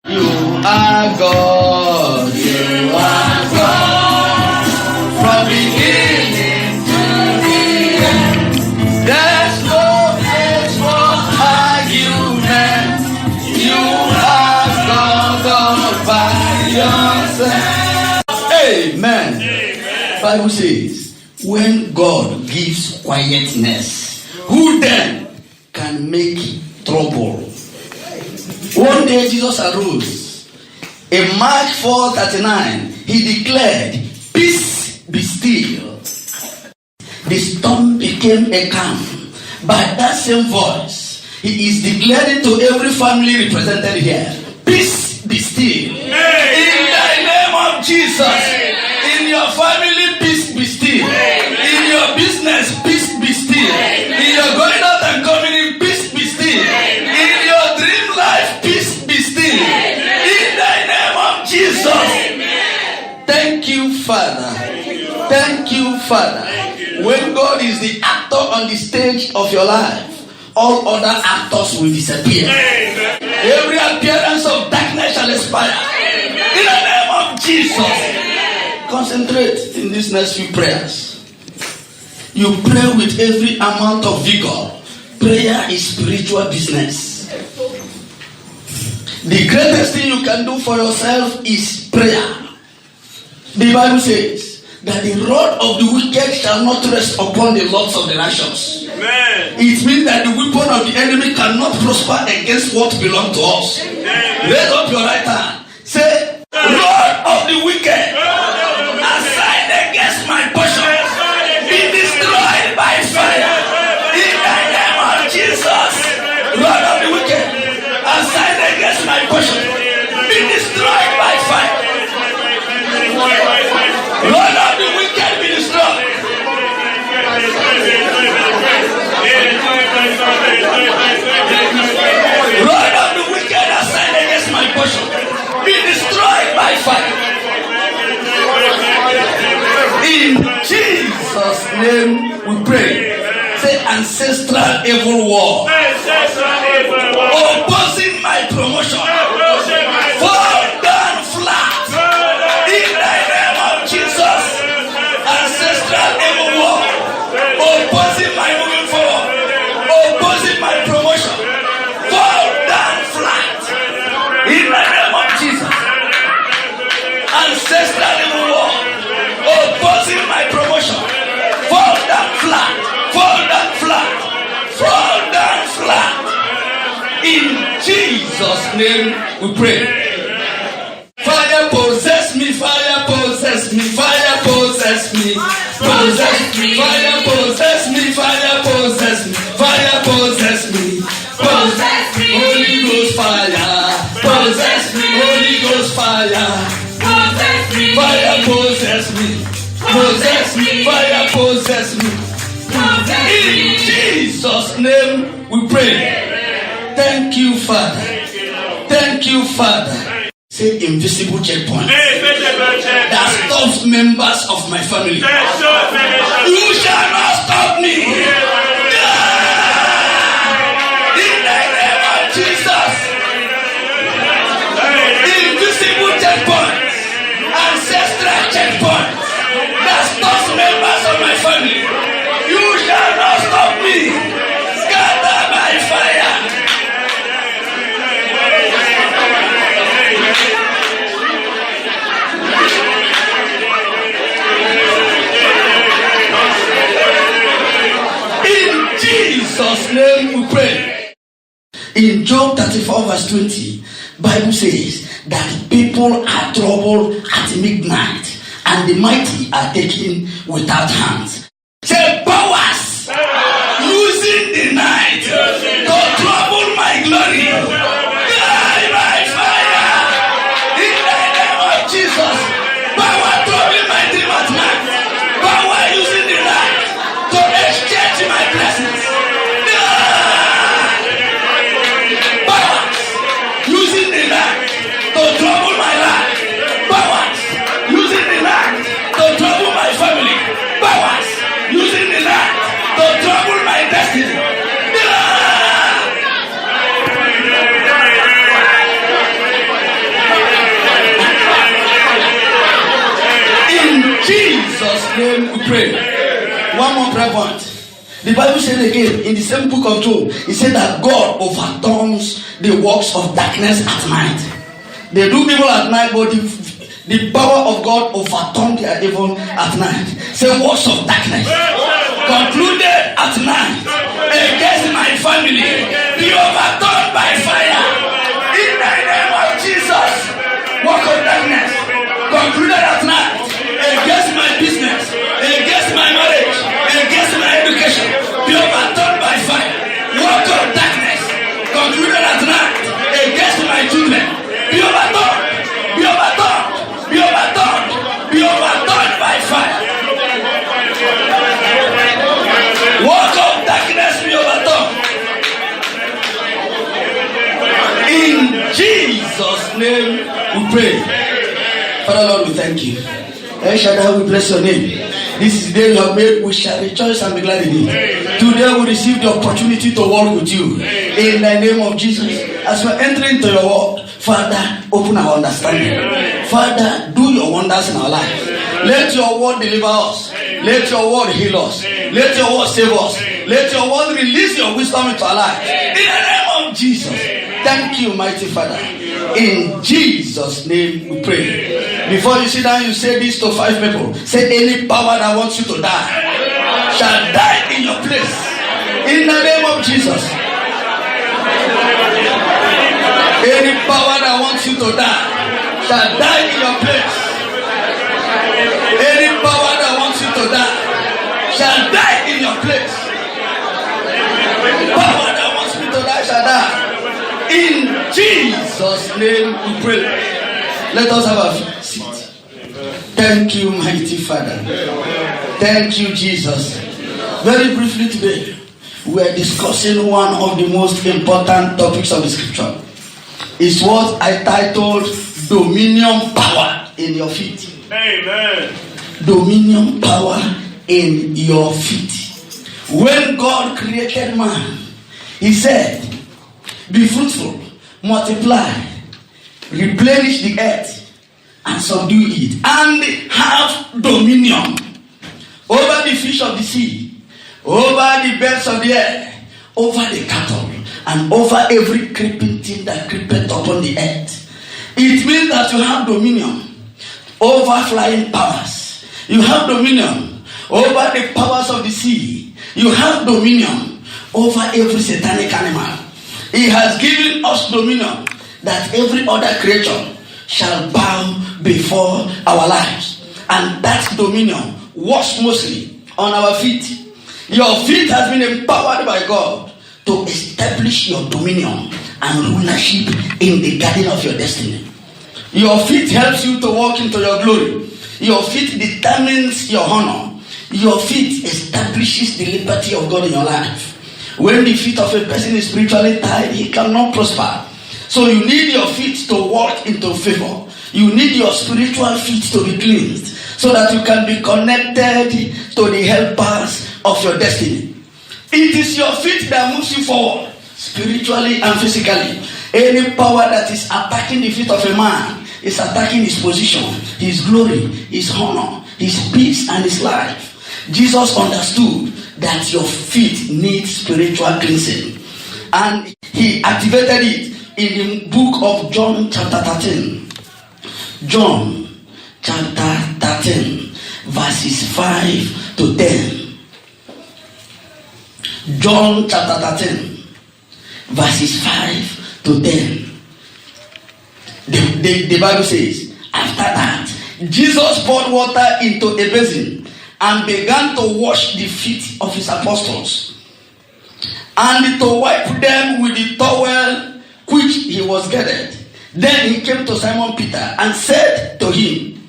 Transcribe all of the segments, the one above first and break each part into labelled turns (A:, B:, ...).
A: You are God. You are God. From beginning to the end. There's no place for argument. You are God all by yourself. Amen. Bible says, when God gives quietness, who then can make trouble? One day Jesus arose. In Mark 4:39, he declared, "Peace be still." The storm became a calm. By that same voice, he is declaring to every family represented here, "Peace be still." In the name of Jesus. In your family, peace be still. In your business, peace be still. In your going out and coming in, peace be still. In your dream life, peace be still. In the name of Jesus. Thank you, Father. Thank you, Father. When God is the actor on the stage of your life, all other actors will disappear. Every appearance of darkness shall expire. In the name of Jesus. Concentrate in these next few prayers. You pray with every amount of vigor. Prayer is spiritual business. The greatest thing you can do for yourself is prayer. The Bible says that the rod of the wicked shall not rest upon the locks of the righteous. Amen. It means that the weapon of the enemy cannot prosper against what belongs to us. Raise up your right hand. Say, "Rod of the wicked, assigned against my portion, be destroyed by fire. In the name of Jesus. Rod of the wicked, assigned against my portion, be destroyed by fire. Rod of the wicked, be destroyed. Rod of the wicked, assigned against my portion, be destroyed by fire." In Jesus' name we pray. Say, ancestral evil war opposing my promotion, fall down flat. In the name of Jesus. Ancestral evil war opposing my moving forward, opposing my promotion, fall down flat. In the name of Jesus. Ancestral evil war opposing my promotion, fall down flat, fall down flat, fall down flat. In Jesus' name we pray. Fire possess me, fire possess me, fire possess me, possess me, fire possess me, fire possess me, fire possess me, possess me, Holy Ghost fire, possess me, Holy Ghost fire, possess me, fire possess me, possess me, fire possess me. In Jesus' name we pray. Thank you, Father. Thank you, Father. Say, invisible checkpoint that stops members of my family. You shall not stop me. In the name of Jesus. Invisible checkpoint, ancestral checkpoint that stops members of my family. You shall not stop me. Scatter by fire. Jesus' name we pray. In Job 34 verse 20, Bible says that people are troubled at midnight and the mighty are taken without hands. Say, powers using the night to trouble my glory, die by fire. In the name of Jesus. Power troubling my dream at night, power using the night to exchange my blessings. To trouble my life, powers using the night to trouble my family, powers using the night to trouble my destiny. pray. One more prayer point. The Bible said again in the same book of Job, it said that God overturns the works of darkness at night. They do evil at night, but the power of God overturns their evil at night. Say works of darkness concluded at night against my family, be overturned by fire. In the name of Jesus. Work of darkness concluded at night against my business, against my marriage, against my education, be overturned by fire. Work of darkness concluded at night against my children, be overturned, be overturned, be overturned, be overturned by fire. Work of darkness be overturned. In Jesus' name we pray. Father Lord, we thank you. El Shaddai, we bless your name. This is the day you have made. We shall rejoice and be glad in it. Today we receive the opportunity to walk with you. In the name of Jesus. As we are entering into your word, Father, open our understanding. Father, do your wonders in our life. Let your word deliver us. Let your word heal us. Let your word save us. Let your word release your wisdom into our life. In the name of Jesus. Thank you, mighty Father. In Jesus' name we pray. Before you sit down, you say this to 5 people. Say, any power that wants you to die shall die in your place. In the name of Jesus. Any power that wants you to die shall die in your place. Any power that wants you to die shall die in your place. Power that wants me to die shall die. In Jesus' name we pray. Let us have a seat. Thank you, mighty Father. Thank you, Jesus. Very briefly today, we are discussing one of the most important topics of the scripture. It's what I titled Dominion Power in Your Feet. Amen. Dominion power in your feet. When God created man, he said, be fruitful, multiply, replenish the earth, and subdue it, and have dominion over the fish of the sea, over the birds of the air, over the cattle, and over every creeping thing that creepeth upon the earth. It means that you have dominion over flying powers. You have dominion over the powers of the sea. You have dominion over every satanic animal. He has given us dominion that every other creature shall bow before our lives. And that dominion works mostly on our feet. Your feet has been empowered by God to establish your dominion and rulership in the garden of your destiny. Your feet helps you to walk into your glory. Your feet determines your honor. Your feet establishes the liberty of God in your life. When the feet of a person is spiritually tied, he cannot prosper. So you need your feet to walk into favor. You need your spiritual feet to be cleansed so that you can be connected to the helpers of your destiny. It is your feet that moves you forward, spiritually and physically. Any power that is attacking the feet of a man is attacking his position, his glory, his honor, his peace, and his life. Jesus understood that your feet need spiritual cleansing, and he activated it in the book of John chapter 13. John chapter 13 verses 5 to 10. John chapter 13 verses 5 to 10. The Bible says, after that, Jesus poured water into a basin and began to wash the feet of his apostles and to wipe them with the towel which he was gathered. Then he came to Simon Peter and said to him,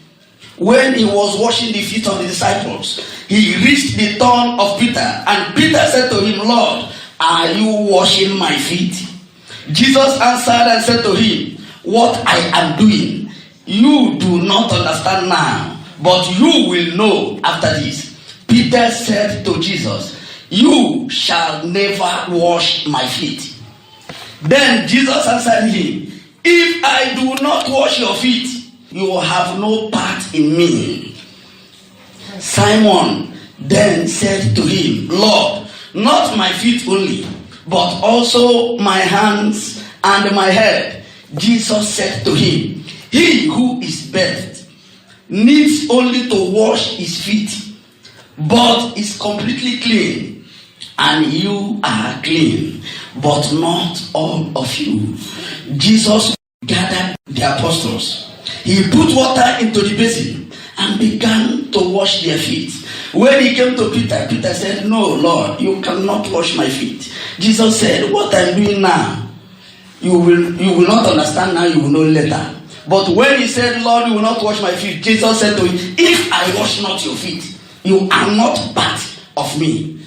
A: when he was washing the feet of the disciples, he reached the turn of Peter, and Peter said to him, Lord, are you washing my feet? Jesus answered and said to him, what I am doing, you do not understand now, but you will know after this. Peter said to Jesus, you shall never wash my feet. Then Jesus answered him, if I do not wash your feet, you will have no part in me. Simon, then said to him, Lord, not my feet only, but also my hands and my head. Jesus said to him, he who is bathed needs only to wash his feet, but is completely clean. And you are clean, but not all of you. Jesus gathered the apostles. He put water into the basin and began to wash their feet. When he came to Peter, Peter said, no, Lord, you cannot wash my feet. Jesus said, what I'm doing now, you will not understand now, you will know later. But when he said, Lord, you will not wash my feet, Jesus said to him, if I wash not your feet, you are not part of me.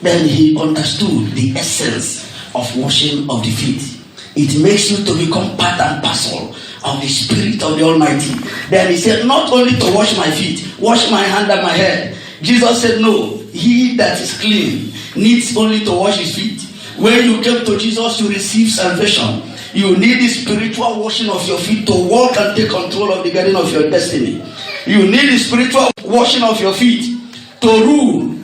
A: Then he understood the essence of washing of the feet. It makes you to become part and parcel of the Spirit of the Almighty. Then he said, not only to wash my feet, wash my hand and my head. Jesus said, no, he that is clean needs only to wash his feet. When you came to Jesus, you receive salvation. You need the spiritual washing of your feet to walk and take control of the garden of your destiny. You need the spiritual washing of your feet to rule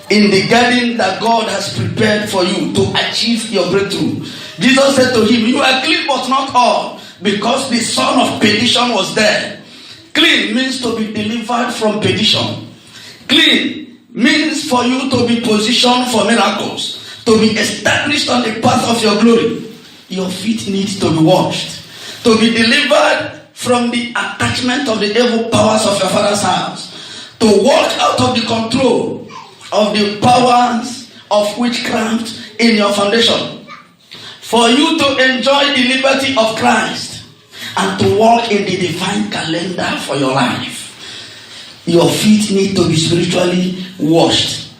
A: in the garden that God has prepared for you to achieve your breakthrough. Jesus said to him, you are clean but not all, because the son of perdition was there. Clean means to be delivered from perdition. Clean means for you to be positioned for miracles, to be established on the path of your glory. Your feet need to be washed, to be delivered from the attachment of the evil powers of your father's house, to walk out of the control of the powers of witchcraft in your foundation, for you to enjoy the liberty of Christ and to walk in the divine calendar for your life. Your feet need to be spiritually washed.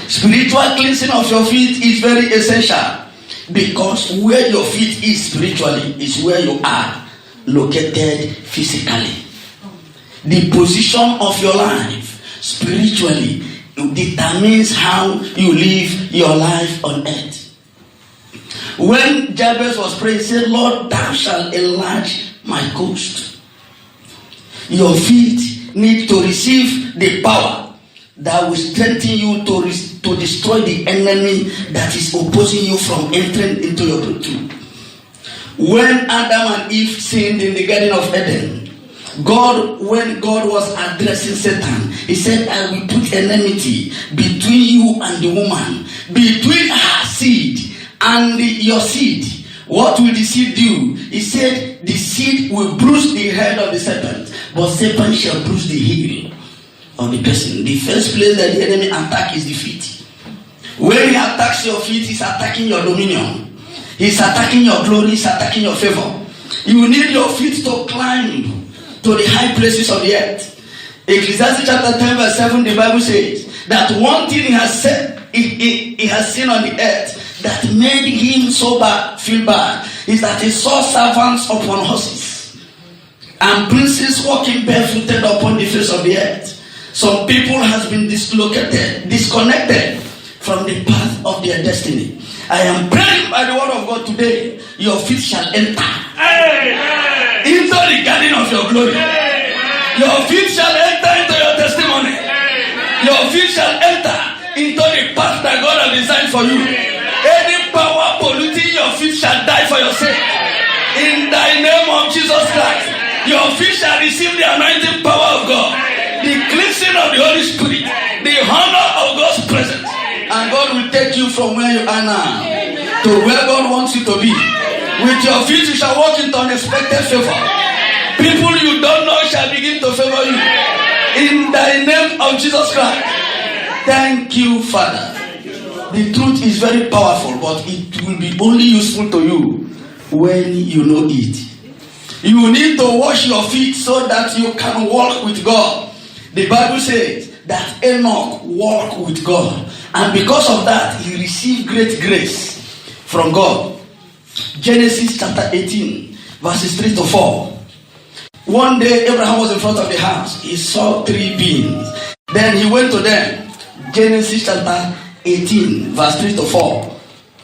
A: Spiritual cleansing of your feet is very essential, because where your feet is spiritually is where you are located physically. The position of your life spiritually determines how you live your life on earth. When Jabez was praying, he said, Lord, thou shalt enlarge my coast. Your feet need to receive the power that will strengthen you to destroy the enemy that is opposing you from entering into your breakthrough. When Adam and Eve sinned in the Garden of Eden, when God was addressing Satan, he said, I will put enmity between you and the woman, between her seed and your seed. What will the seed do? He said, the seed will bruise the head of the serpent, but serpent shall bruise the heel of the person. The first place that the enemy attacks is the feet. When he attacks your feet, he's attacking your dominion. He's attacking your glory, he's attacking your favor. You need your feet to climb to the high places of the earth. Ecclesiastes chapter 10 verse 7, the Bible says that one thing he has said, he has seen on the earth that made him so bad, feel bad, is that he saw servants upon horses and princes walking barefooted upon the face of the earth. Some people has been disconnected from the path of their destiny. I am praying by the word of God today, your feet shall enter into the garden of your glory. Your feet shall enter into your testimony. Your feet shall enter into the path that God has designed for you. Any power polluting your feet shall die for your sake. In the name of Jesus Christ, your feet shall receive the anointing power of God, the cleansing of the Holy Spirit, the honor of God's presence. And God will take you from where you are now to where God wants you to be. With your feet you shall walk into unexpected favor. People you don't know shall begin to favor you. In the name of Jesus Christ. Thank you, Father. The truth is very powerful, but it will be only useful to you when you know it. You need to wash your feet so that you can walk with God. The Bible says that Enoch walked with God, and because of that he received great grace from God. Genesis chapter 18 verses 3 to 4. One day Abraham was in front of the house. He saw 3 beings. Then he went to them. Genesis chapter 18 verse 3 to 4.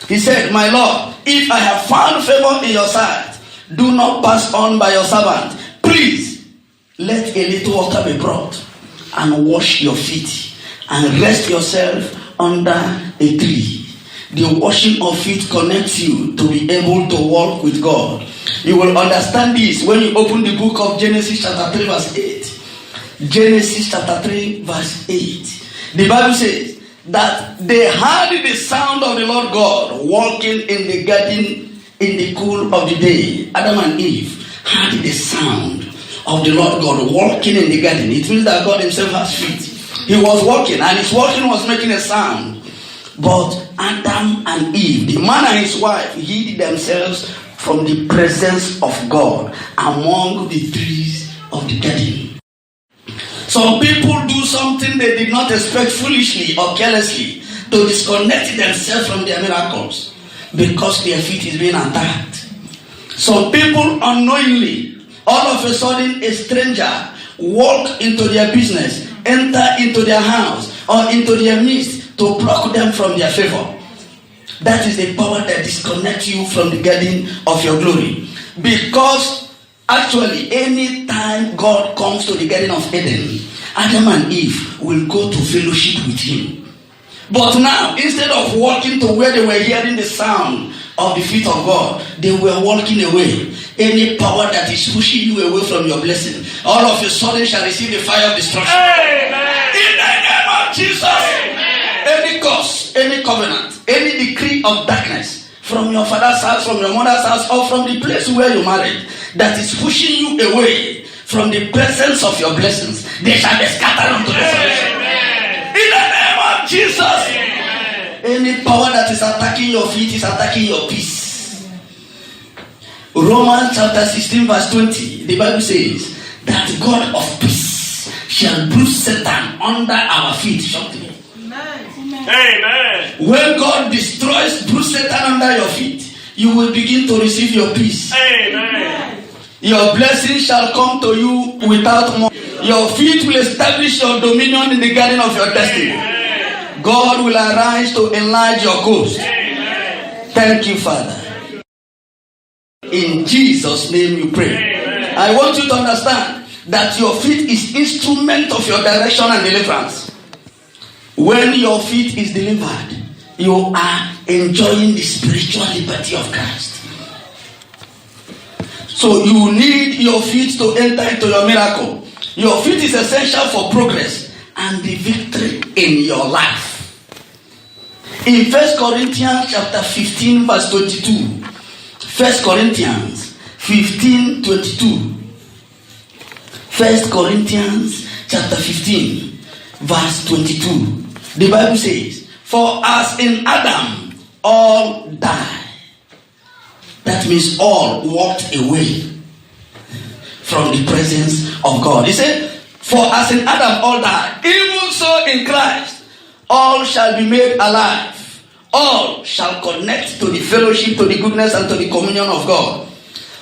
A: He said, my Lord, if I have found favor in your sight, do not pass on by your servant. Please let a little water be brought,
B: and wash your feet and rest yourself under a tree. The washing of feet connects you to be able to walk with God. You will understand this when you open the book of Genesis chapter 3 verse 8. Genesis chapter 3 verse 8. The Bible says that they heard the sound of the Lord God walking in the garden in the cool of the day. Adam and Eve heard the sound of the Lord God walking in the garden. It means that God himself has feet. He was walking, and his walking was making a sound. But Adam and Eve, the man and his wife, hid themselves from the presence of God among the trees of the garden. Some people do something they did not expect foolishly or carelessly to disconnect themselves from their miracles because their feet is being attacked. Some people unknowingly, all of a sudden a stranger walk into their business, enter into their house or into their midst to block them from their favor. That is the power that disconnects you from the garden of your glory. Because actually, any time God comes to the garden of Eden, Adam and Eve will go to fellowship with him. But now, instead of walking to where they were hearing the sound of the feet of God, they were walking away. Any power that is pushing you away from your blessing, all of a sudden shall receive the fire of destruction. Amen. In the name of Jesus. Amen. Any curse, any covenant, any decree of darkness from your father's house, from your mother's house, or from the place where you married, that is pushing you away from the presence of your blessings, they shall be scattered unto desolation. In the name of Jesus. Amen. Any power that is attacking your feet is attacking your peace. Romans chapter 16 verse 20, the Bible says that God of peace shall bruise Satan under our feet shortly. Amen. When God destroys, bruise Satan under your feet, you will begin to receive your peace. Amen. Your blessing shall come to you without more. Your feet will establish your dominion in the garden of your destiny. Amen. God will arise to enlarge your coast. Amen. Thank you, Father. In Jesus' name you pray. Amen. I want you to understand that your feet is instrument of your direction and deliverance. When your feet is delivered, you are enjoying the spiritual liberty of Christ. So you need your feet to enter into your miracle. Your feet is essential for progress and the victory in your life. In 1 Corinthians chapter 15 verse 22. 1 Corinthians 15, 22. 1 Corinthians chapter 15 verse 22. The Bible says, for as in Adam all die. That means all walked away from the presence of God. He said, for as in Adam all die, even so in Christ all shall be made alive. All shall connect to the fellowship, to the goodness, and to the communion of God.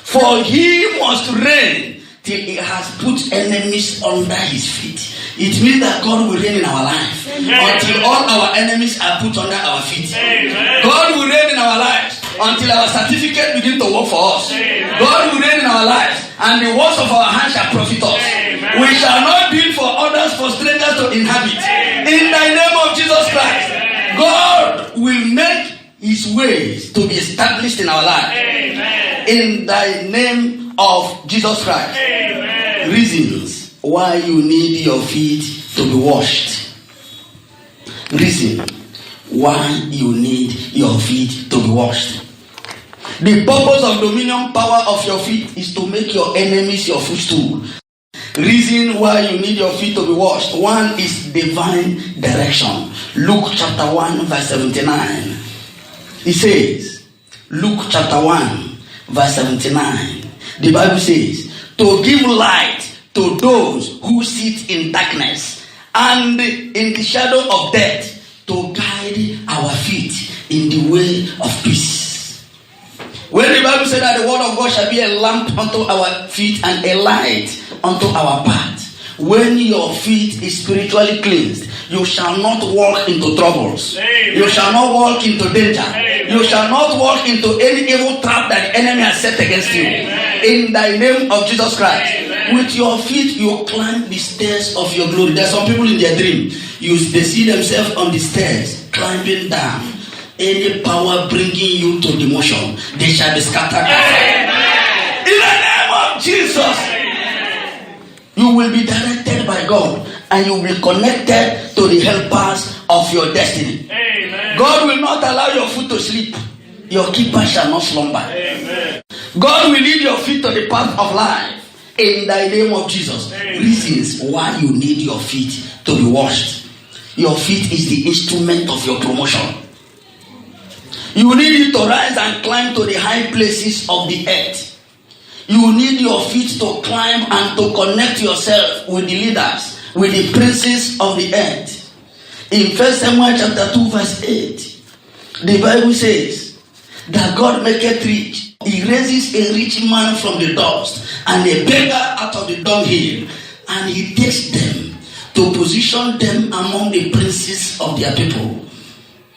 B: For he must reign till he has put enemies under his feet. It means that God will reign in our life. Amen. Until all our enemies are put under our feet. Amen. God will reign in our lives until our certificate begin to work for us. Amen. God will reign in our lives and the works of our hands shall profit us. Amen. We shall not build for others, for strangers to inhabit. Amen. In the name of Jesus Christ. Amen. God will make his ways to be established in our lives. Amen. In the name of Jesus Christ. Amen. Reasons why you need your feet to be washed. Reason why you need your feet to be washed. The purpose of dominion power of your feet is to make your enemies your footstool. Reason why you need your feet to be washed. One is divine direction. Luke chapter 1 verse 79. It says, Luke chapter 1 verse 79. The Bible says, to give light to those who sit in darkness and in the shadow of death, to guide our feet in the way of peace. When the Bible said that the word of God shall be a lamp unto our feet and a light unto our path. When your feet is spiritually cleansed, you shall not walk into troubles. Amen. You shall not walk into danger. Amen. You shall not walk into any evil trap that the enemy has set against you. Amen. In the name of Jesus Christ. Amen. With your feet, you climb the stairs of your glory. There are some people in their dream. They see themselves on the stairs, climbing down. Any power bringing you to demotion, they shall be scattered. In the name of Jesus, you will be directed by God, and you will be connected to the helpers of your destiny. Amen. God will not allow your foot to sleep. Your keeper shall not slumber. Amen. God will lead your feet to the path of life. In the name of Jesus. Amen. Reasons why you need your feet to be washed. Your feet is the instrument of your promotion. You need it to rise and climb to the high places of the earth. You need your feet to climb and to connect yourself with the leaders, with the princes of the earth. In 1 Samuel chapter 2 verse 8, the Bible says that God maketh rich. He raises a rich man from the dust and a beggar out of the dunghill, and he takes them to position them among the princes of their people.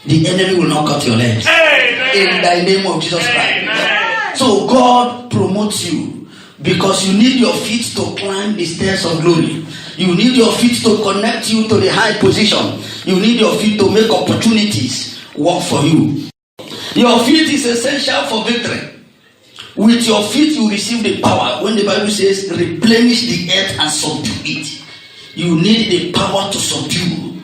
B: The enemy will not cut your legs. Amen. In the name of Jesus Christ. Amen. So God promotes you because you need your feet to climb the stairs of glory. You need your feet to connect you to the high position. You need your feet to make opportunities work for you. Your feet is essential for victory. With your feet you receive the power. When the Bible says replenish the earth and subdue it, you need the power to subdue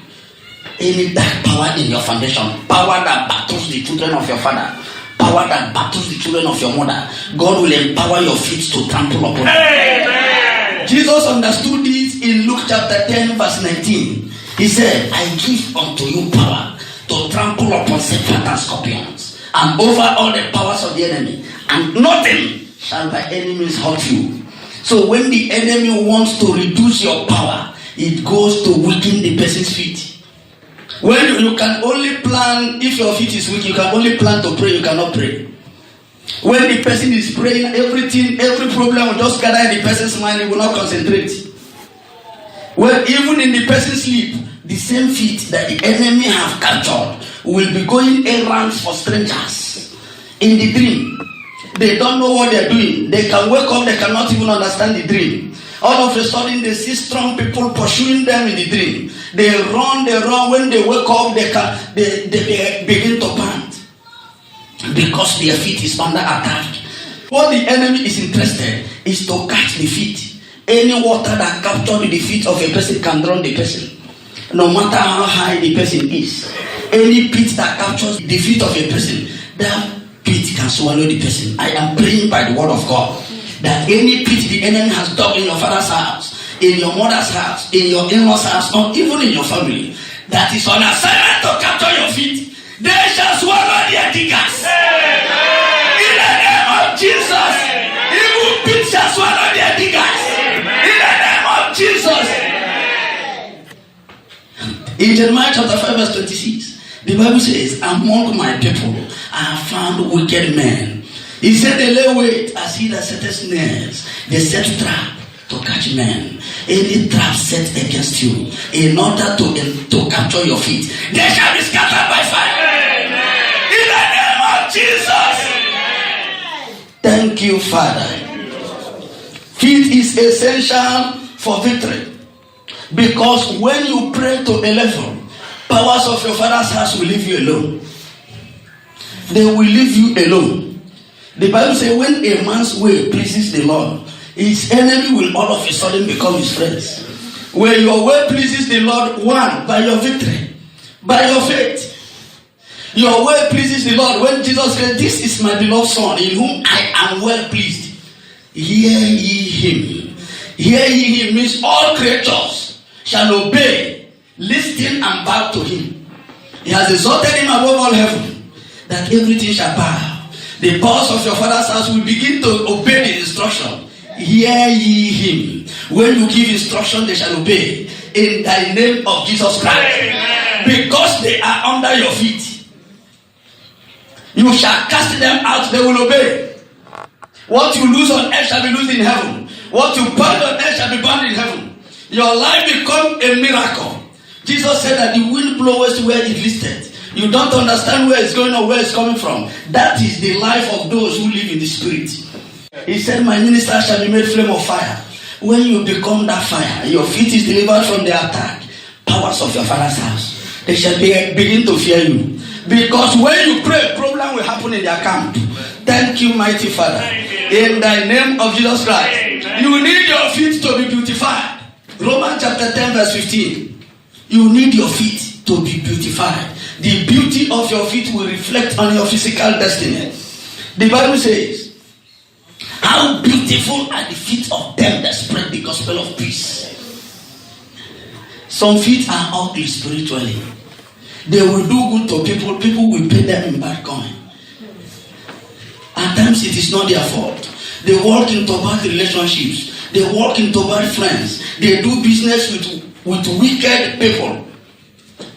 B: any dark power in your foundation. Power that battles the children of your father. Power that battles the children of your mother. God will empower your feet to trample upon it. Jesus understood this in Luke chapter 10 verse 19. He said, I give unto you power to trample upon serpents and scorpions and over all the powers of the enemy, and nothing shall by any means hurt you. So when the enemy wants to reduce your power, it goes to weaken the person's feet. When you can only plan, if your feet is weak, you can only plan to pray, you cannot pray. When the person is praying, every problem will just gather in the person's mind, he will not concentrate. Well, even in the person's sleep, the same feet that the enemy have captured will be going errands for strangers. In the dream, they don't know what they're doing. They can wake up, they cannot even understand the dream. All of a sudden, they see strong people pursuing them in the dream. They run. When they wake up, they begin to pant because their feet is under attack. What the enemy is interested is to catch the feet. Any water that captures the feet of a person can drown the person, no matter how high the person is. Any pit that captures the feet of a person, that pit can swallow the person. I am praying by the word of God that any pit the enemy has dug in your father's house, in your mother's house, in your in-laws' house, or even in your family, that is on assignment to capture your feet, they shall swallow their diggers. In the name of Jesus, evil pit shall swallow their diggers. In the name of Jesus. In Jeremiah chapter 5 verse 26, the Bible says, among my people I have found wicked men. He said they lay wait as he that setteth snares. They set trap to catch men. Any trap set against you in order to capture your feet, they shall be scattered by fire. Amen. In the name of Jesus. Amen. Thank you, Father. Feet is essential for victory. Because when you pray to a level, powers of your father's house will leave you alone. They will leave you alone. The Bible says when a man's way pleases the Lord, his enemy will all of a sudden become his friends. When your way pleases the Lord, one, by your victory, by your faith. Your way pleases the Lord. When Jesus said, this is my beloved son, in whom I am well pleased. Hear ye him. Hear ye him means all creatures shall obey, listen and bow to him. He has exalted him above all heaven, that everything shall bow. The powers of your father's house will begin to obey the instruction. Hear ye him. When you give instruction, they shall obey. In the name of Jesus Christ. Amen. Because they are under your feet. You shall cast them out, they will obey. What you lose on earth shall be loosed in heaven. What you bind on earth shall be bound in heaven. Your life become a miracle. Jesus said that the wind blows where it listed. You don't understand where it's going or where it's coming from. That is the life of those who live in the spirit. He said, my minister shall be made flame of fire. When you become that fire, your feet is delivered from the attack, powers of your father's house, they shall begin to fear you. Because when you pray, problem will happen in their camp. Thank you, mighty Father. In the name of Jesus Christ. You need your feet to be beautified. Romans chapter 10 verse 15. You need your feet to be beautified. The beauty of your feet will reflect on your physical destiny. The Bible says, how beautiful are the feet of them that spread the gospel of peace. Some feet are ugly spiritually. They will do good to people. People will pay them in bad coin. At times it is not their fault. They walk into bad relationships. They walk into bad friends. They do business with wicked people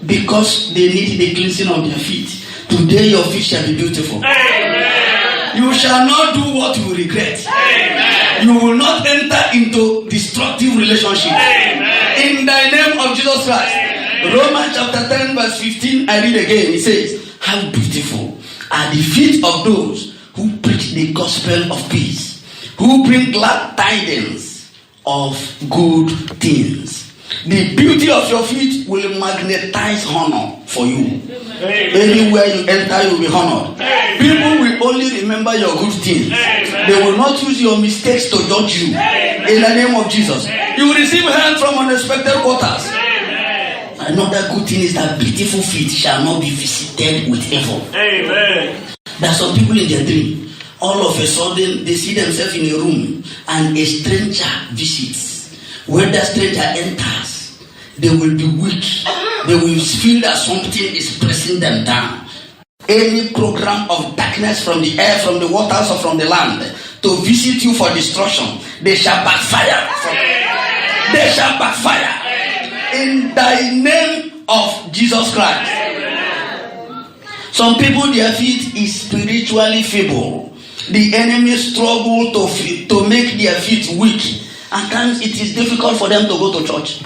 B: because they need the cleansing of their feet. Today your feet shall be beautiful. Amen. You shall not do what you regret. Amen. You will not enter into destructive relationships. Amen. In the name of Jesus Christ. Romans chapter 10 verse 15, I read again. It says, how beautiful are the feet of those who preach the gospel of peace, who bring glad tidings of good things. The beauty of your feet will magnetize honor for you. Anywhere you enter, you will be honored. People will only remember your good things. They will not use your mistakes to judge you. In the name of Jesus. You will receive help from unexpected quarters. Another good thing is that beautiful feet shall not be visited with evil. Amen. There are some people in their dream. All of a sudden, they see themselves in a room and a stranger visits. When that stranger enters, they will be weak. They will feel that something is pressing them down. Any program of darkness from the air, from the waters, or from the land to visit you for destruction, they shall backfire. They shall backfire. In the name of Jesus Christ. Amen. Some people, their feet is spiritually feeble. The enemy struggle to make their feet weak. At times it is difficult for them to go to church.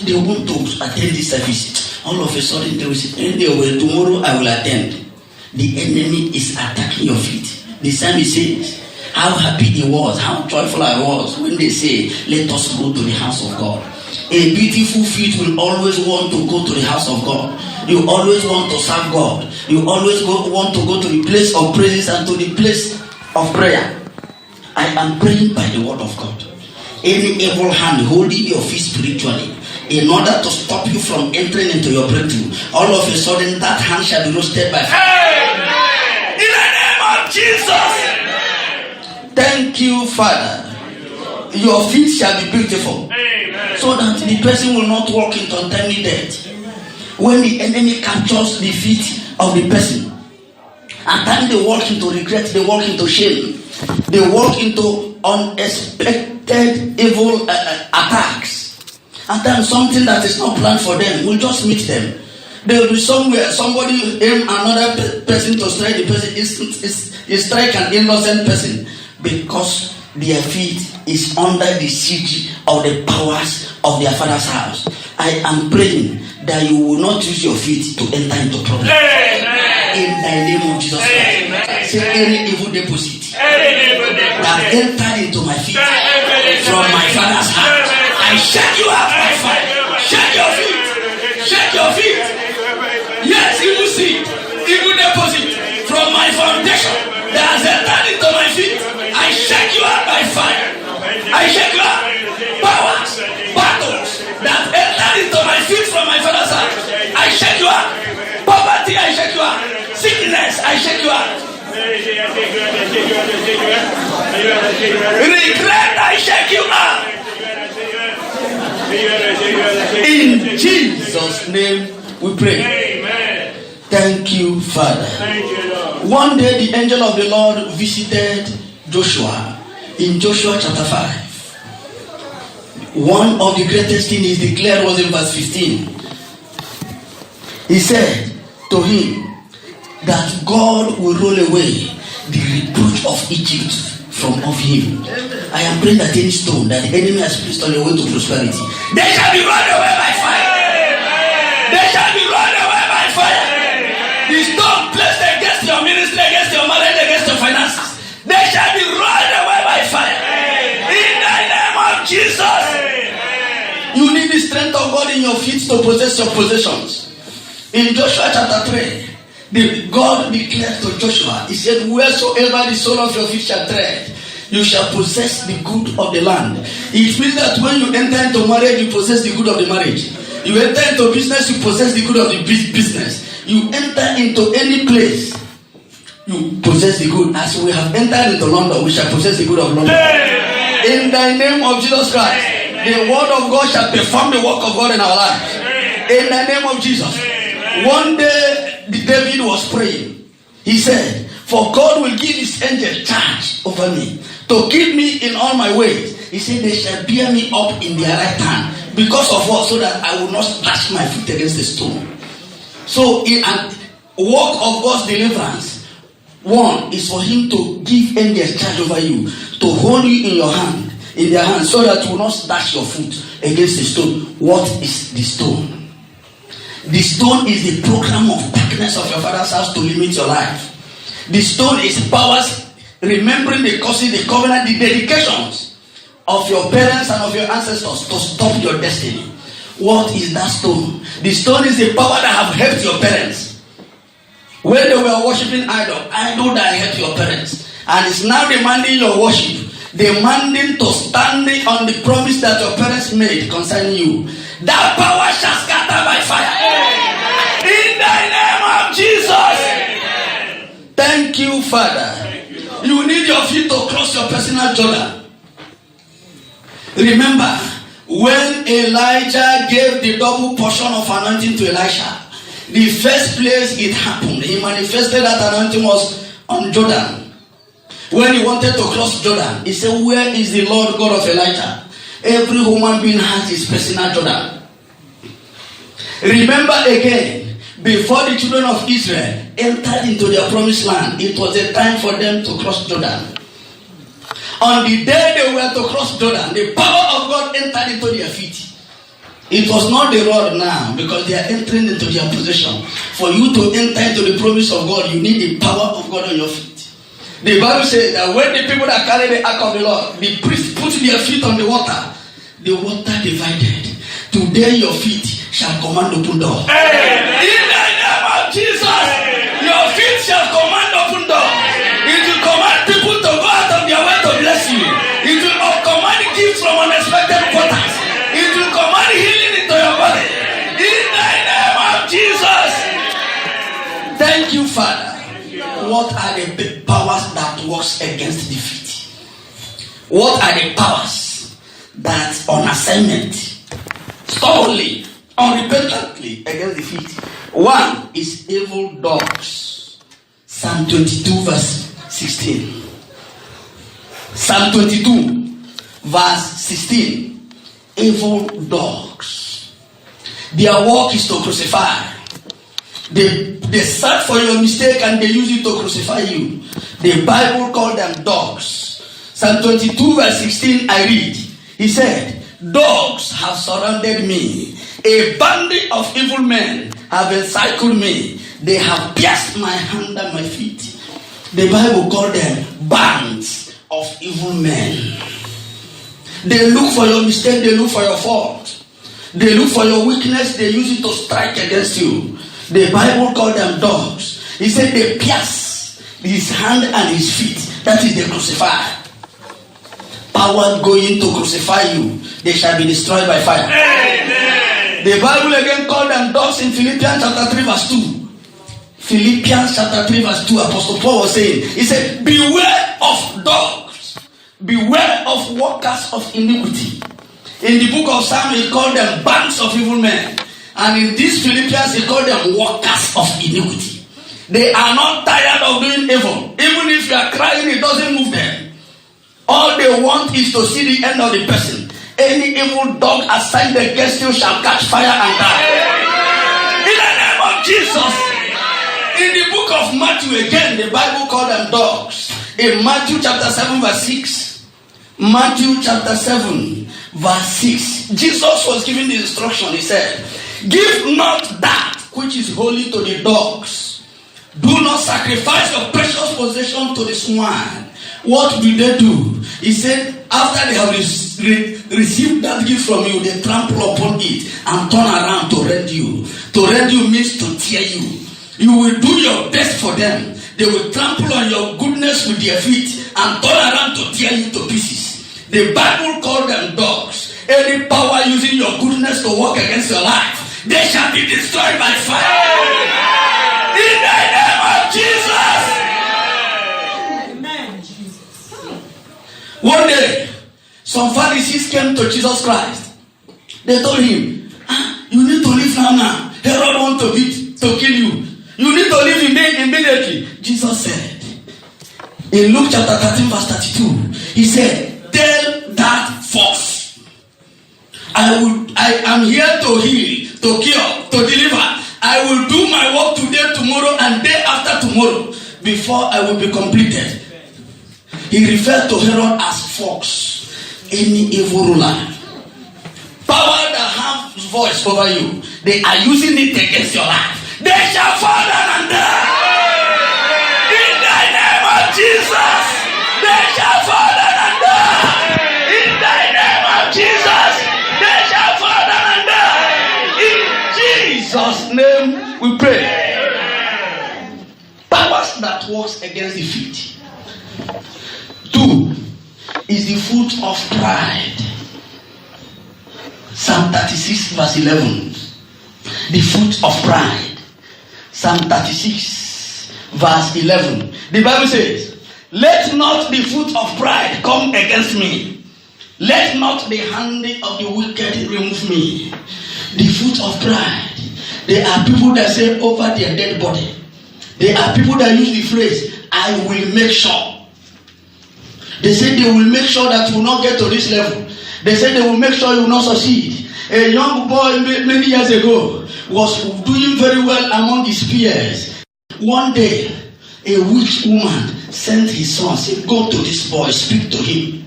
B: They want to attend this service. All of a sudden they will say, well, tomorrow I will attend. The enemy is attacking your feet. The psalmist says, how happy he was, how joyful I was when they say, let us go to the house of God. A beautiful feet will always want to go to the house of God. You always want to serve God. You always want to go to the place of praises and to the place of prayer. I am praying by the word of God. Any evil hand holding your feet spiritually in order to stop you from entering into your breakthrough, all of a sudden that hand shall be roasted by fire. In the name of Jesus. Thank you, Father. Your feet shall be beautiful. So that the person will not walk into untimely death. When the enemy captures the feet of the person, at times they walk into regret, they walk into shame, they walk into unexpected evil attacks. At times something that is not planned for them will just meet them. They will be somewhere, somebody aim another person to strike the person, is strike an innocent person because their feet is under the siege of the powers of their father's house. I am praying that you will not use your feet to enter into trouble. In the name of Jesus Christ. Say any evil deposit that entered into my feet from my father's house, I shake you out by fire. Shake your feet. Shake your feet. Yes, evil seed, evil deposit from my foundation that has entered into my feet. I shake you out by fire. I shake you out. Powers, battles that entered into my feet from my father's house. I shake you out. Poverty, I shake you out. Sickness, I shake you out. Regret, I shake you out. In Jesus' name we pray. Amen. Thank you, Father. Thank you, Lord. One day the angel of the Lord visited Joshua in Joshua chapter 5. One of the greatest things is declared was in verse 15. He said to him that God will roll away the reproach of Egypt from off him. I am praying that any stone that the enemy has placed on the way to prosperity, they shall be rolled away by fire. They shall be rolled away by fire. The stone placed against your ministry, against your marriage, against your finances, they shall be rolled away by fire. In the name You need the strength of God in your feet to possess your possessions. In Joshua chapter 3, God declared to Joshua, he said, wheresoever the sole of your feet shall tread, you shall possess the good of the land. It means that when you enter into marriage, you possess the good of the marriage. You enter into business, you possess the good of the business. You enter into any place, you possess the good. As we have entered into London, we shall possess the good of London. In the name of Jesus Christ, the word of God shall perform the work of God in our lives. In the name of Jesus. One day, David was praying. He said, for God will give his angel charge over me, to keep me in all my ways. He said, they shall bear me up in their right hand. Because of what? So that I will not dash my foot against the stone. So, in a work of God's deliverance, one is for him to give angels charge over you, to hold you in your hand, in their hand, so that you will not dash your foot against the stone. What is the stone? The stone is the program of darkness of your father's house to limit your life. The stone is powers, remembering the curses, the covenant, the dedications of your parents and of your ancestors to stop your destiny. What is that stone? The stone is the power that have helped your parents. When they were worshiping idol that helped your parents, and it's now demanding your worship, demanding to stand on the promise that your parents made concerning you. That power shall scatter by fire. In the name of Jesus. Thank you, Father. You need your feet to cross your personal Jordan. Remember, when Elijah gave the double portion of anointing to Elisha, the first place it happened, he manifested that anointing was on Jordan. When he wanted to cross Jordan, he said, where is the Lord God of Elijah? Every human being has his personal Jordan. Remember again, before the children of Israel entered into their promised land, it was a time for them to cross Jordan. On the day they were to cross Jordan, the power of God entered into their feet. It was not the rod now, because they are entering into their possession. For you to enter into the promise of God, you need the power of God on your feet. The Bible says that when the people that carry the ark of the Lord, the priest put their feet on the water divided. Today your feet shall command open door. In the name of Jesus, your feet shall command open door. It will command people to go out of their way to bless you. It will command gifts from unexpected quarters. It will command healing into your body. In the name of Jesus. Thank you, Father. What are the powers that works against defeat? What are the powers that on assignment, stubbornly, unrepentantly against defeat? One is evil dogs. Psalm 22 verse 16. Psalm 22 verse 16. Evil dogs. Their work is to crucify. They search for your mistake and they use it to crucify you. The Bible called them dogs. Psalm 22 verse 16 I read. He said, dogs have surrounded me. A band of evil men have encircled me. They have pierced my hand and my feet. The Bible called them bands of evil men. They look for your mistake, they look for your fault. They look for your weakness, they use it to strike against you. The Bible called them dogs. He said they pierce his hand and his feet. That is the crucifier. Power going to crucify you. They shall be destroyed by fire. Amen. The Bible again called them dogs in Philippians chapter 3 verse 2. Philippians chapter 3 verse 2. Apostle Paul was saying, he said, beware of dogs. Beware of workers of iniquity. In the book of Psalms, he called them bands of evil men. And in these Philippians, he called them workers of iniquity. They are not tired of doing evil. Even if you are crying, it doesn't move them. All they want is to see the end of the person. Any evil dog assigned against you shall catch fire and die. In the name of Jesus. In the book of Matthew again, the Bible called them dogs. In Matthew chapter 7 verse 6. Matthew chapter 7 verse 6. Jesus was giving the instruction. He said, give not that which is holy to the dogs. Do not sacrifice your precious possession to the swine. What do they do? He said, after they have receive that gift from you, they trample upon it and turn around to rend you. To rend you means to tear you. You will do your best for them. They will trample on your goodness with their feet and turn around to tear you to pieces. The Bible called them dogs. Any power using your goodness to work against your life, they shall be destroyed by fire. In the name of Jesus.
C: Amen. Jesus.
B: One day, some Pharisees came to Jesus Christ. They told him, you need to leave now. Herod wants to kill you. You need to leave immediately. Jesus said, in Luke chapter 13 verse 32, he said, tell that fox, I am here to heal, to cure, to deliver. I will do my work today, tomorrow, and day after tomorrow before I will be completed. He referred to Herod as fox, any evil ruler. Power that has voice over you, they are using it against your life. They shall fall down and die. In the name of Jesus, they shall fall down and die. In the name of Jesus, they shall fall down and die. In Jesus' name we pray. Powers that works against the feet. 2 is the fruit of pride. Psalm 36 verse 11. The fruit of pride. Psalm 36 verse 11. The Bible says, let not the fruit of pride come against me. Let not the hand of the wicked remove me. The fruit of pride. There are people that say over their dead body. There are people that use the phrase, I will make sure. They say they will make sure that you will not get to this level. They say they will make sure you will not succeed. A young boy many years ago was doing very well among his peers. One day, a witch woman sent his son, said, go to this boy, speak to him.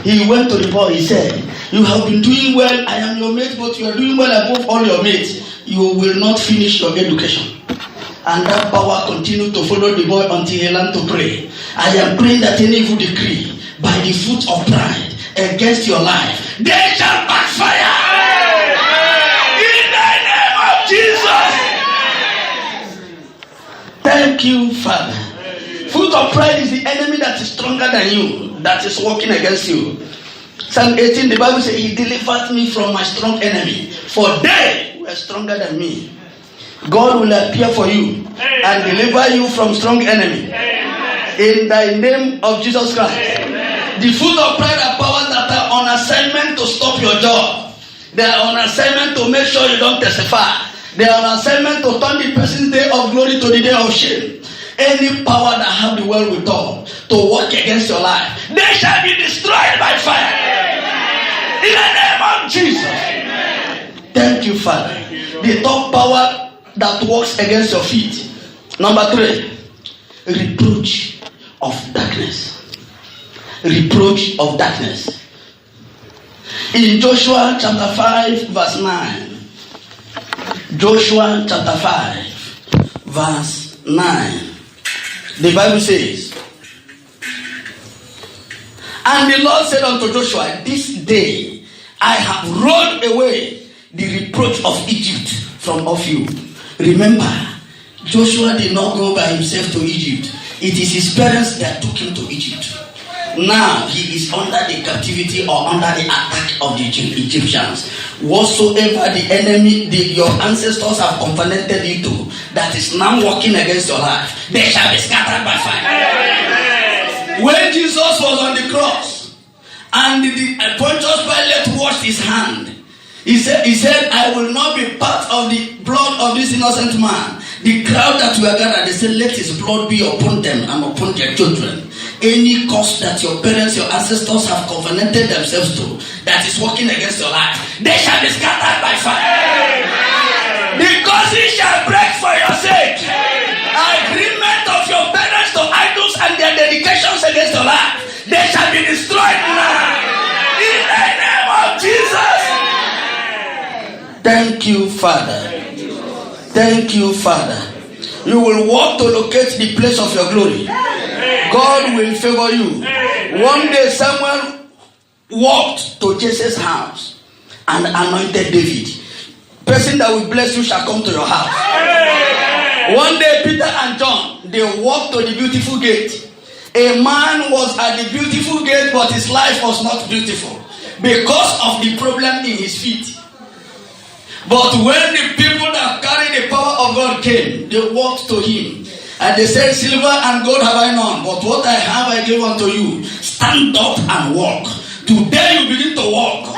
B: He went to the boy, he said, you have been doing well, I am your mate, but you are doing well above all your mates. You will not finish your education. And that power continued to follow the boy until he learned to pray. I am praying that any evil decree by the fruit of pride against your life, they shall backfire. Jesus. Thank you, Father. Fruit of pride is the enemy that is stronger than you, that is working against you. Psalm 18, the Bible says, he delivered me from my strong enemy, for they were stronger than me. God will appear for you and deliver you from strong enemy. In the name of Jesus Christ. The fruit of pride are powers that are on assignment to stop your job. They are on assignment to make sure you don't testify. They are on assignment to turn the person's day of glory to the day of shame. Any power that have the wherewithal to work against your life, they shall be destroyed by fire. In the name of Jesus. Thank you, Father. The third power that works against your feet. Number 3, reproach of darkness. Reproach of darkness. In Joshua chapter 5 verse 9. Joshua chapter 5 verse 9. The Bible says, and the Lord said unto Joshua, this day I have rolled away the reproach of Egypt from off you. Remember, Joshua did not go by himself to Egypt. It is his parents that took him to Egypt. Now he is under the captivity or under the attack of the Egyptians. Whatsoever the enemy, your ancestors have covenanted you to, that is now working against your life, they shall be scattered by fire. When Jesus was on the cross and the Pontius Pilate washed his hand, he said, I will not be part of the blood of this innocent man. The crowd that were gathered, they said, let his blood be upon them and upon their children. Any cause that your parents, your ancestors have covenanted themselves to, that is working against your life, they shall be scattered by fire. Because it shall break for your sake. Agreement of your parents to idols and their dedications against your life, they shall be destroyed now. In the name of Jesus. Thank you, Father. Thank you, Father. You will walk to locate the place of your glory. God will favor you. One day Samuel walked to Jesse's house and anointed David. Person that will bless you shall come to your house. One day, Peter and John, they walked to the beautiful gate. A man was at the beautiful gate, but his life was not beautiful because of the problem in his feet. But when the people that carry the power of God came, they walked to him. And they said, silver and gold have I none, but what I have I give unto you. Stand up and walk. Today you begin to walk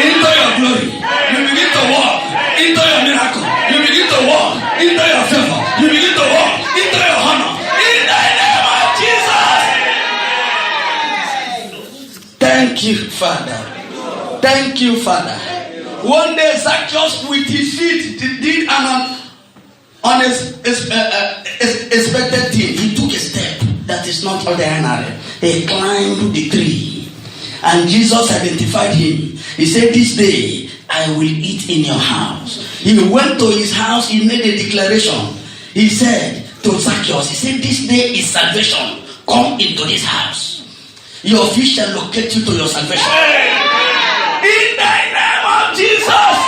B: into your glory. You begin to walk into your miracle. You begin to walk into your favor. You begin to walk into your honor. In the name of Jesus. Thank you, Father. Thank you, Father. One day Zacchaeus with his feet did an unexpected thing. He took a step that is not ordinary. He climbed the tree. And Jesus identified him. He said, this day I will eat in your house. He went to his house. He made a declaration. He said to Zacchaeus, he said, this day is salvation. Come into this house. Your feet shall locate you to your salvation. In the name of Jesus.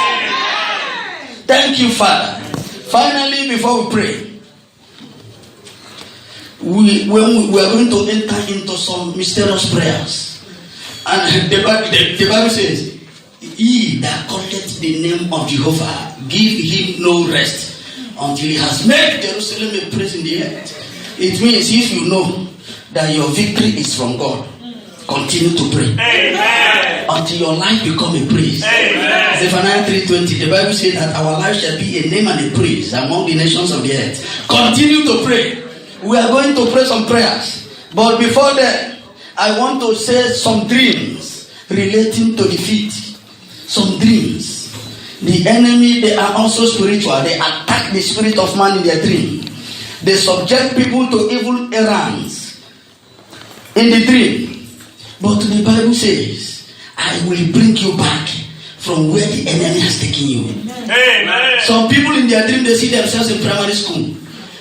B: Thank you, Father. Finally, before we pray, we are going to enter into some mysterious prayers. And the Bible says, he that calleth the name of Jehovah, give him no rest until he has made Jerusalem a praise in the earth. It means if you know that your victory is from God, continue to pray. Amen. Until your life become a praise. Amen. Zephaniah 3:20, the Bible says that our life shall be a name and a praise among the nations of the earth. Continue to pray. We are going to pray some prayers. But before that, I want to say some dreams relating to the feet. Some dreams. The enemy, they are also spiritual. They attack the spirit of man in their dream. They subject people to evil errands in the dream. But the Bible says, I will bring you back from where the enemy has taken you. Amen. Some people in their dream, they see themselves in primary school.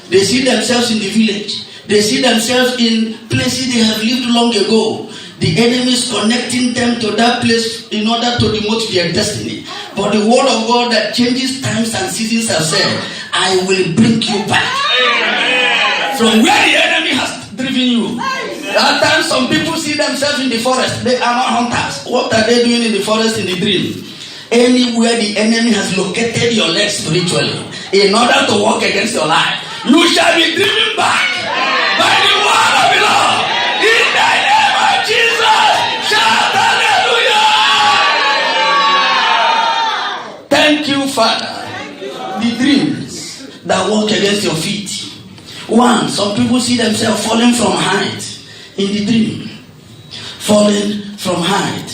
B: They see themselves in the village. They see themselves in places they have lived long ago. The enemy is connecting them to that place in order to demote their destiny. But the word of God that changes times and seasons has said, I will bring you back. Amen. From where the enemy has driven you. At times some people see themselves in the forest. They are not hunters. What are they doing in the forest in the dream? Anywhere the enemy has located your legs spiritually in order to walk against your life, you shall be driven back by the word of the Lord. In the name of Jesus. Shout hallelujah. Thank you, Father. The dreams that walk against your feet. One, some people see themselves falling from height in the dream. Falling from height.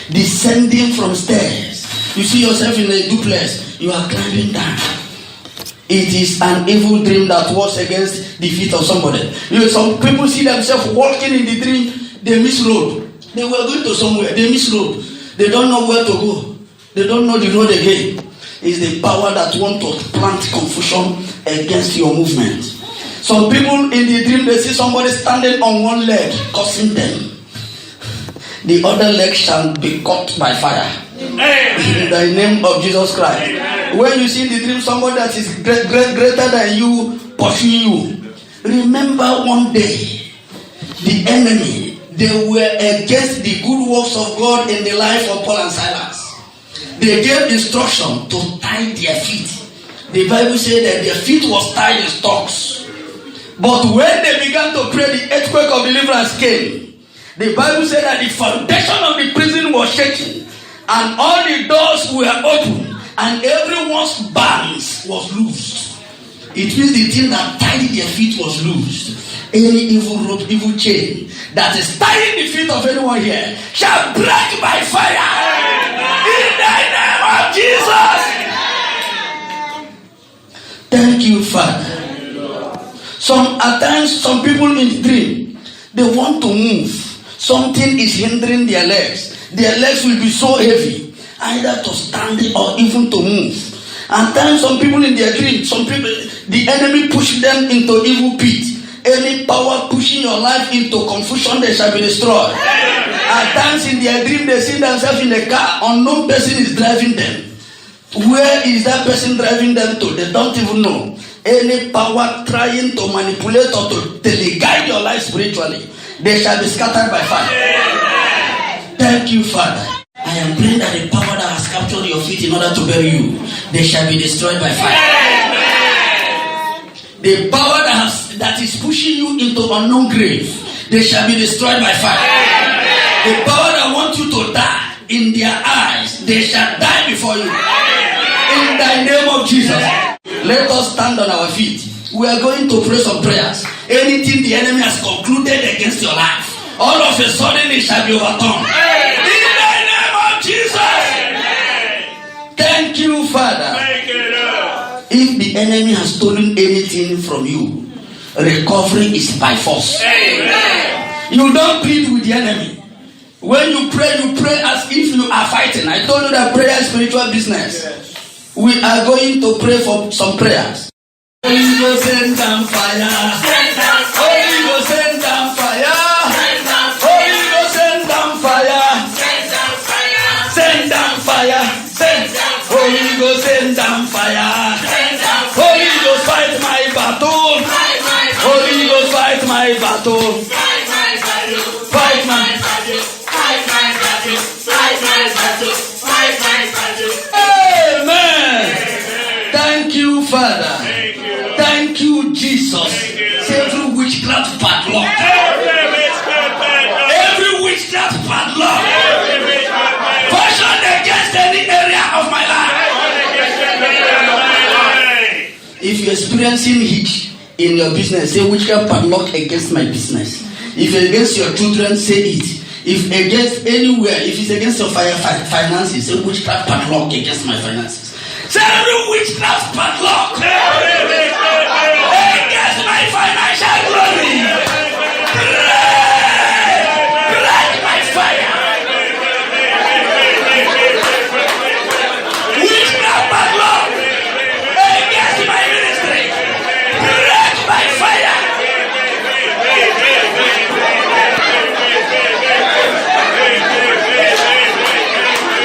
B: Descending from stairs. You see yourself in a duplex. You are climbing down. It is an evil dream that works against the feet of somebody. Some people see themselves walking in the dream. They miss road. They were going to somewhere. They miss road. They don't know where to go. They don't know the road again. It's the power that wants to plant confusion against your movement. Some people in the dream, they see somebody standing on one leg, cursing them. The other leg shall be cut by fire. In the name of Jesus Christ. Amen. When you see in the dream somebody that is greater than you pursuing you, remember one day the enemy, they were against the good works of God in the life of Paul and Silas. They gave instruction to tie their feet. The Bible said that their feet was tied in stocks. But when they began to pray, the earthquake of deliverance came. The Bible said that the foundation of the prison was shaking. And all the doors were open. And everyone's bands was loosed. It means the thing that tied their feet was loosed. Any evil rope, evil chain that is tying the feet of anyone here shall break by fire. In the name of Jesus. Thank you, Father. At times, some people in the dream, they want to move. Something is hindering their legs. Their legs will be so heavy, either to stand or even to move. At times, some people in their dream, the enemy push them into evil pit. Any power pushing your life into confusion, they shall be destroyed. At times in their dream, they see themselves in a car. Unknown person is driving them. Where is that person driving them to? They don't even know. Any power trying to manipulate or to teleguide your life spiritually, they shall be scattered by fire. Thank you, Father. I am praying that the power that has captured your feet in order to bury you, they shall be destroyed by fire. The power that is pushing you into unknown grave, they shall be destroyed by fire. The power that wants you to die in their eyes, they shall die before you. In the name of Jesus, let us stand on our feet. We are going to pray some prayers. Anything the enemy has concluded against your life, all of a sudden it shall be overcome. In the name of Jesus. Thank you, Father. If the enemy has stolen anything from you, recovery is by force. You don't plead with the enemy. When you pray as if you are fighting. I told you that prayer is spiritual business. We are going to pray for some prayers. Holy Ghost, send down fire. Holy Ghost, send down fire. Holy Ghost, send down fire. Send down fire. Holy Ghost, send down fire. Holy Ghost, fight my battle. Holy Ghost, fight my battle. Fight my battle. Amen. Thank you, Father. Thank you, Jesus. Every witchcraft padlock. Every witchcraft padlock. Fashioned against any area of my life. If you're experiencing hitch in your business, say witchcraft padlock against my business. If it's against your children, say it. If against anywhere, if it's against your finances, say witchcraft padlock against my finances. Say every witchcraft padlock against my financial glory. Break my fire. Witchcraft padlock against my ministry. Break my fire.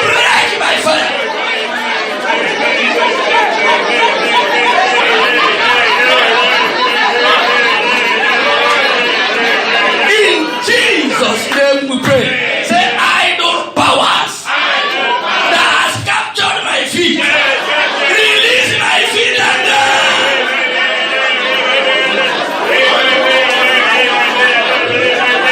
B: Break my fire. Jesus' name we pray. Say idle powers that has captured my feet. Release my feet and die.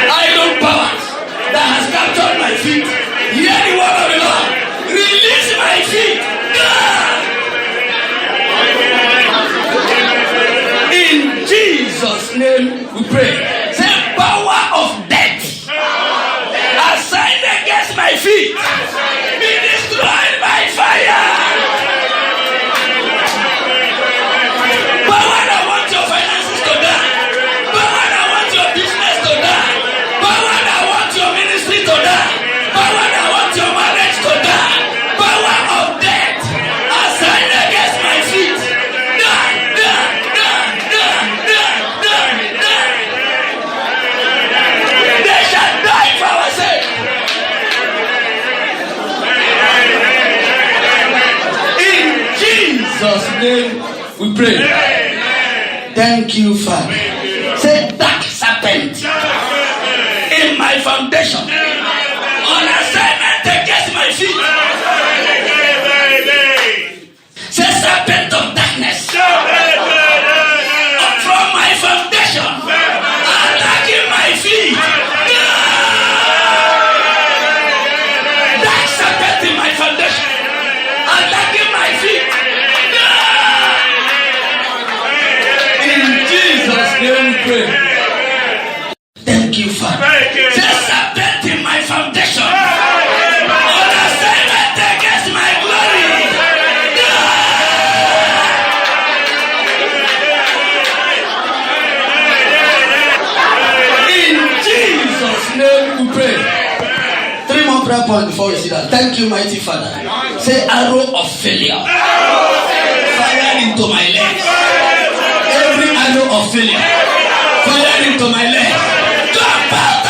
B: Idle powers that has captured my feet. Hear the word of the Lord. Release my feet. Die. In Jesus' name we pray. Say power of death assigned against my feet be destroyed by fire. Power that wants your finances to die. Power that wants your business to die. Power that wants your ministry to die. Power that wants your marriage to die. Power of death assigned against my feet. Die, die, die, die, die, die, die. They shall die for our sake. In Jesus' name we pray. Thank you, Father. Say dark serpent in my foundation on assignment against my feet. Say serpent of darkness from my foundation attacking my feet. Dark serpent in my foundation attacking my feet. In Jesus' name we pray. Thank you, Father. Say serpent in my foundation on assignment against my glory. In Jesus' name we pray. 3 more prayer points before we sit down. Thank you, mighty Father. Say arrow of failure. Fire into my legs. Every arrow of failure. Fire into my legs. Jump out